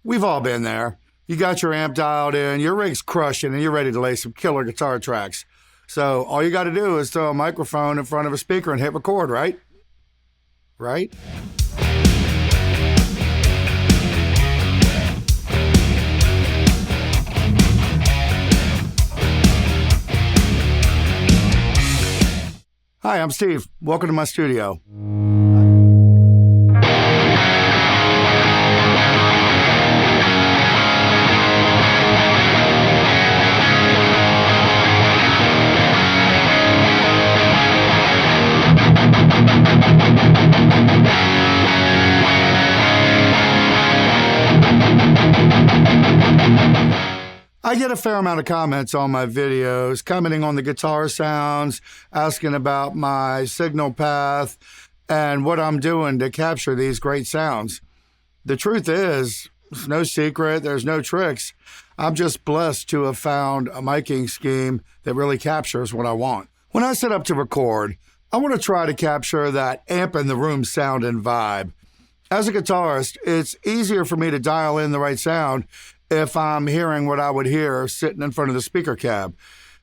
We've all been there. You got your amp dialed in, your rig's crushing, and you're ready to lay some killer guitar tracks. So all you got to do is throw a microphone in front of a speaker and hit record, right? Right? Hi, I'm Steve. Welcome to my studio. I get a fair amount of comments on my videos, commenting on the guitar sounds, asking about my signal path, and what I'm doing to capture these great sounds. The truth is, it's no secret, there's no tricks. I'm just blessed to have found a miking scheme that really captures what I want. When I set up to record, I want to try to capture that amp in the room sound and vibe. As a guitarist, it's easier for me to dial in the right sound if I'm hearing what I would hear sitting in front of the speaker cab.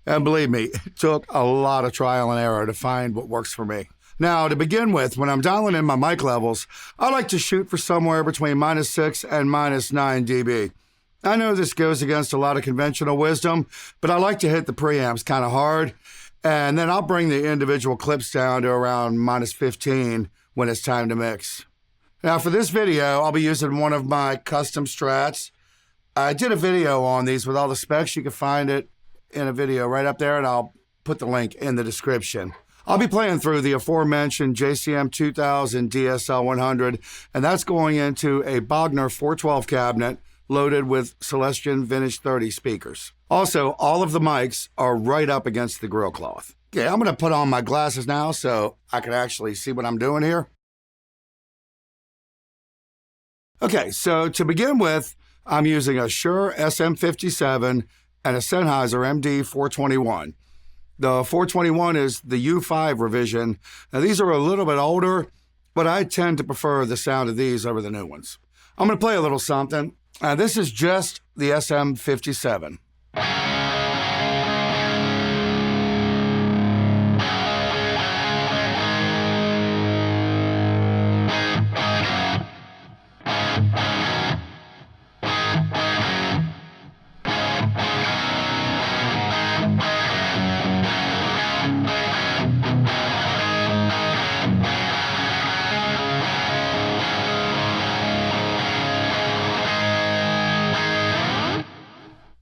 And believe me, it took a lot of trial and error to find what works for me. Now, to begin with, when I'm dialing in my mic levels, I like to shoot for somewhere between -6 and -9 dB. I know this goes against a lot of conventional wisdom, but I like to hit the preamps kind of hard, and then I'll bring the individual clips down to around -15 when it's time to mix. Now, for this video, I'll be using one of my custom Strats. I did a video on these with all the specs. You can find it in a video right up there, and I'll put the link in the description. I'll be playing through the aforementioned JCM 2000 DSL 100, and that's going into a Bogner 412 cabinet loaded with Celestion Vintage 30 speakers. Also, all of the mics are right up against the grill cloth. Okay, I'm going to put on my glasses now so I can actually see what I'm doing here. Okay, so to begin with, I'm using a Shure SM57 and a Sennheiser MD421. The 421 is the U5 revision. Now, these are a little bit older, but I tend to prefer the sound of these over the new ones. I'm going to play a little something. This is just the SM57.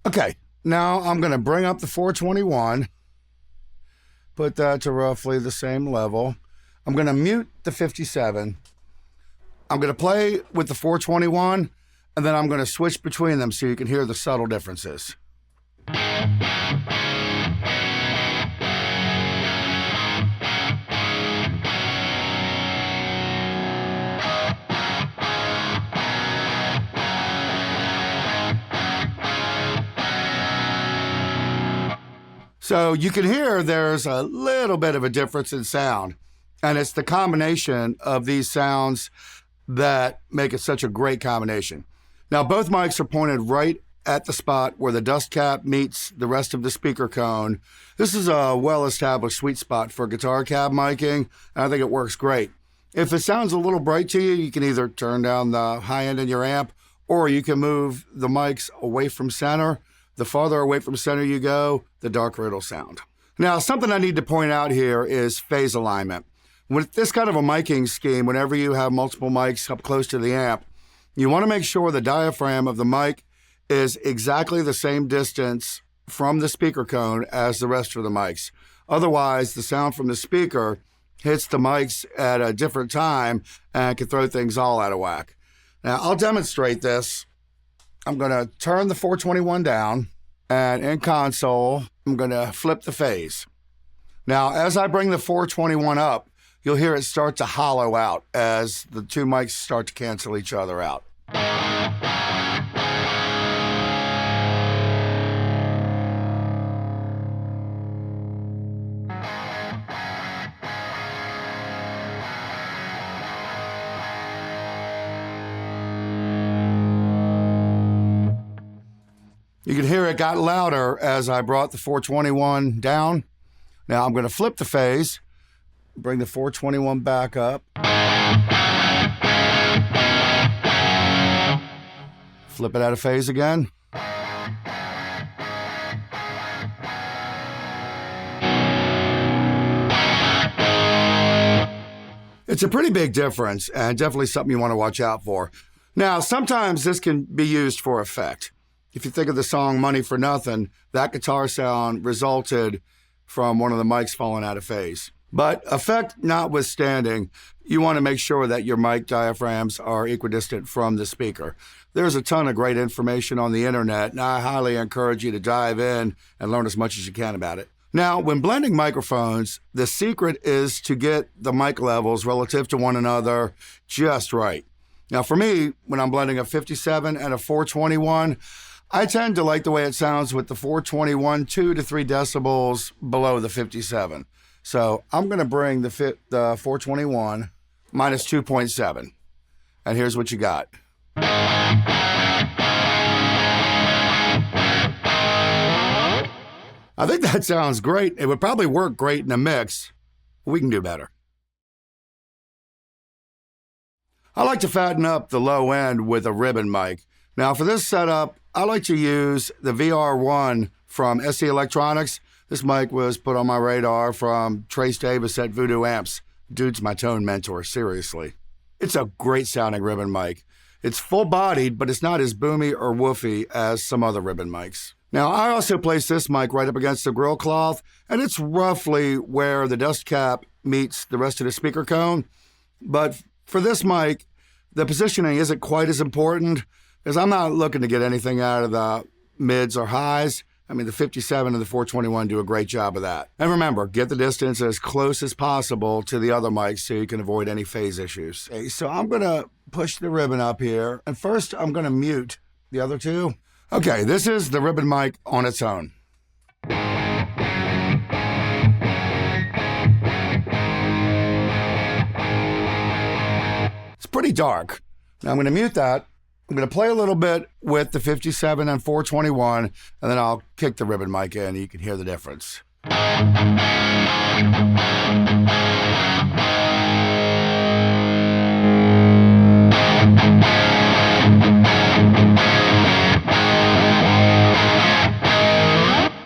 Okay, now I'm going to bring up the 421, put that to roughly the same level. I'm going to mute the 57. I'm going to play with the 421, and then I'm going to switch between them so you can hear the subtle differences. So you can hear there's a little bit of a difference in sound, and it's the combination of these sounds that make it such a great combination. Now, both mics are pointed right at the spot where the dust cap meets the rest of the speaker cone. This is a well-established sweet spot for guitar cab miking, and I think it works great. If it sounds a little bright to you, you can either turn down the high end in your amp, or you can move the mics away from center. The farther away from center you go, the darker it'll sound. Now, something I need to point out here is phase alignment. With this kind of a miking scheme, whenever you have multiple mics up close to the amp, you want to make sure the diaphragm of the mic is exactly the same distance from the speaker cone as the rest of the mics. Otherwise, the sound from the speaker hits the mics at a different time and can throw things all out of whack. Now, I'll demonstrate this. I'm going to turn the 421 down, and in console, I'm going to flip the phase. Now, as I bring the 421 up, you'll hear it start to hollow out as the two mics start to cancel each other out. You can hear it got louder as I brought the 421 down. Now I'm going to flip the phase, bring the 421 back up. Flip it out of phase again. It's a pretty big difference and definitely something you want to watch out for. Now, sometimes this can be used for effect. If you think of the song Money for Nothing, that guitar sound resulted from one of the mics falling out of phase. But effect notwithstanding, you want to make sure that your mic diaphragms are equidistant from the speaker. There's a ton of great information on the internet, and I highly encourage you to dive in and learn as much as you can about it. Now, when blending microphones, the secret is to get the mic levels relative to one another just right. Now, for me, when I'm blending a 57 and a 421, I tend to like the way it sounds with the 421 2 to 3 decibels below the 57. So I'm going to bring the 421 minus 2.7. And here's what you got. I think that sounds great. It would probably work great in a mix. We can do better. I like to fatten up the low end with a ribbon mic. Now for this setup, I like to use the VR1 from SE Electronics. This mic was put on my radar from Trace Davis at Voodoo Amps. Dude's my tone mentor, seriously. It's a great sounding ribbon mic. It's full bodied, but it's not as boomy or woofy as some other ribbon mics. Now, I also place this mic right up against the grill cloth, and it's roughly where the dust cap meets the rest of the speaker cone. But for this mic, the positioning isn't quite as important, because I'm not looking to get anything out of the mids or highs. I mean, the 57 and the 421 do a great job of that. And remember, get the distance as close as possible to the other mics so you can avoid any phase issues. Okay, so I'm going to push the ribbon up here, and first I'm going to mute the other two. Okay, this is the ribbon mic on its own. It's pretty dark. Now I'm going to mute that. I'm going to play a little bit with the 57 and 421, and then I'll kick the ribbon mic in and you can hear the difference.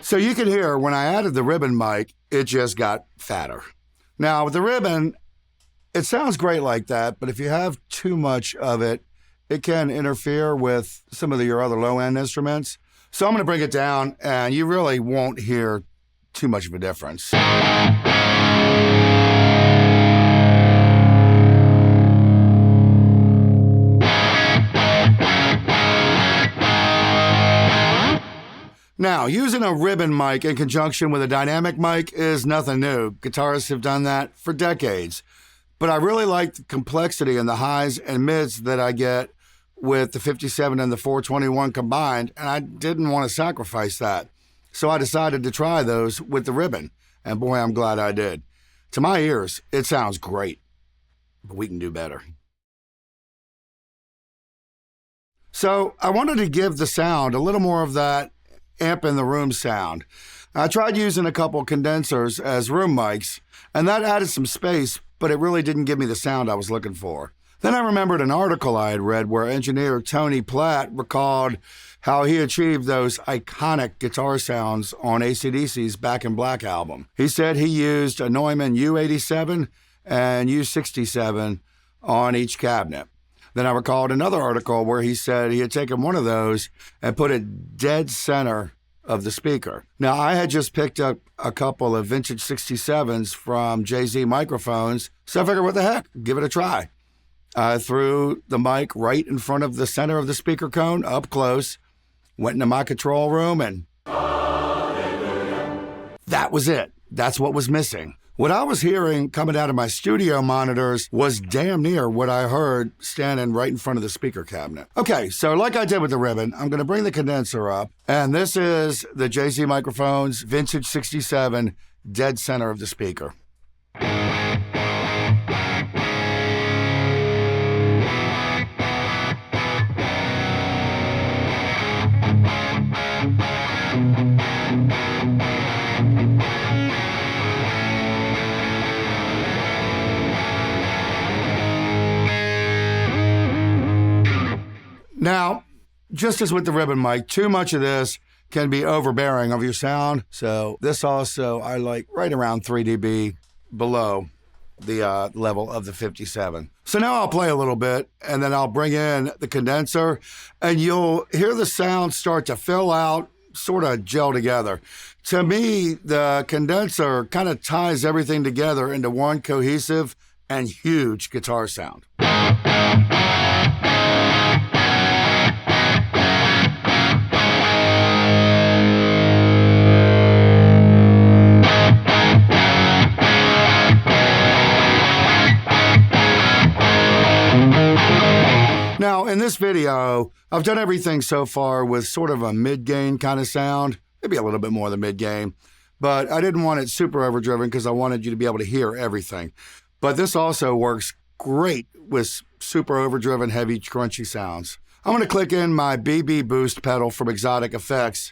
So you can hear when I added the ribbon mic, it just got fatter. Now with the ribbon, it sounds great like that, but if you have too much of it, it can interfere with some of your other low-end instruments. So I'm going to bring it down, and you really won't hear too much of a difference. Now, using a ribbon mic in conjunction with a dynamic mic is nothing new. Guitarists have done that for decades. But I really like the complexity and the highs and mids that I get with the 57 and the 421 combined, and I didn't want to sacrifice that. So I decided to try those with the ribbon, and boy, I'm glad I did. To my ears, it sounds great, but we can do better. So I wanted to give the sound a little more of that amp in the room sound. I tried using a couple condensers as room mics, and that added some space, but it really didn't give me the sound I was looking for. Then I remembered an article I had read where engineer Tony Platt recalled how he achieved those iconic guitar sounds on AC/DC's Back in Black album. He said he used a Neumann U87 and U67 on each cabinet. Then I recalled another article where he said he had taken one of those and put it dead center of the speaker. Now, I had just picked up a couple of vintage 67s from Jay-Z microphones, so I figured, what the heck, give it a try. I threw the mic right in front of the center of the speaker cone, up close, went into my control room, and that was it. That's what was missing. What I was hearing coming out of my studio monitors was damn near what I heard standing right in front of the speaker cabinet. Okay, so like I did with the ribbon, I'm going to bring the condenser up, and this is the Jay-Z microphones, vintage 67, dead center of the speaker. Now, just as with the ribbon mic, too much of this can be overbearing of your sound. So this also, I like right around 3 dB below the level of the 57. So now I'll play a little bit and then I'll bring in the condenser and you'll hear the sound start to fill out, sort of gel together. To me, the condenser kind of ties everything together into one cohesive and huge guitar sound. Now, in this video, I've done everything so far with sort of a mid-gain kind of sound, maybe a little bit more than mid-gain, but I didn't want it super overdriven because I wanted you to be able to hear everything. But this also works great with super overdriven, heavy, crunchy sounds. I'm going to click in my BB Boost pedal from Xotic Effects.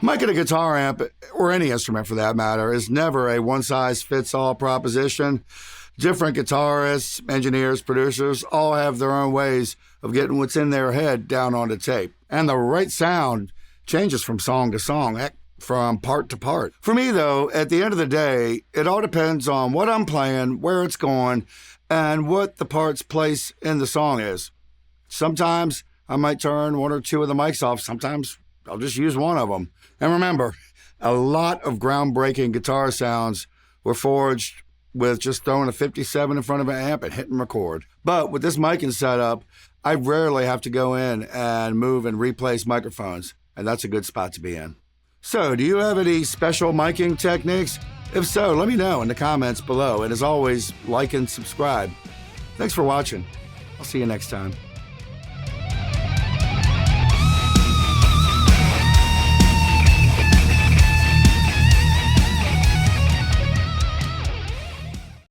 Miking a guitar amp, or any instrument for that matter, is never a one-size-fits-all proposition. Different guitarists, engineers, producers all have their own ways of getting what's in their head down onto tape. And the right sound changes from song to song, heck, from part to part. For me, though, at the end of the day, it all depends on what I'm playing, where it's going, and what the part's place in the song is. Sometimes I might turn one or two of the mics off. Sometimes I'll just use one of them. And remember, a lot of groundbreaking guitar sounds were forged with just throwing a 57 in front of an amp and hitting record. But with this miking setup, I rarely have to go in and move and replace microphones, and that's a good spot to be in. So, do you have any special miking techniques? If so, let me know in the comments below. And as always, like and subscribe. Thanks for watching. I'll see you next time.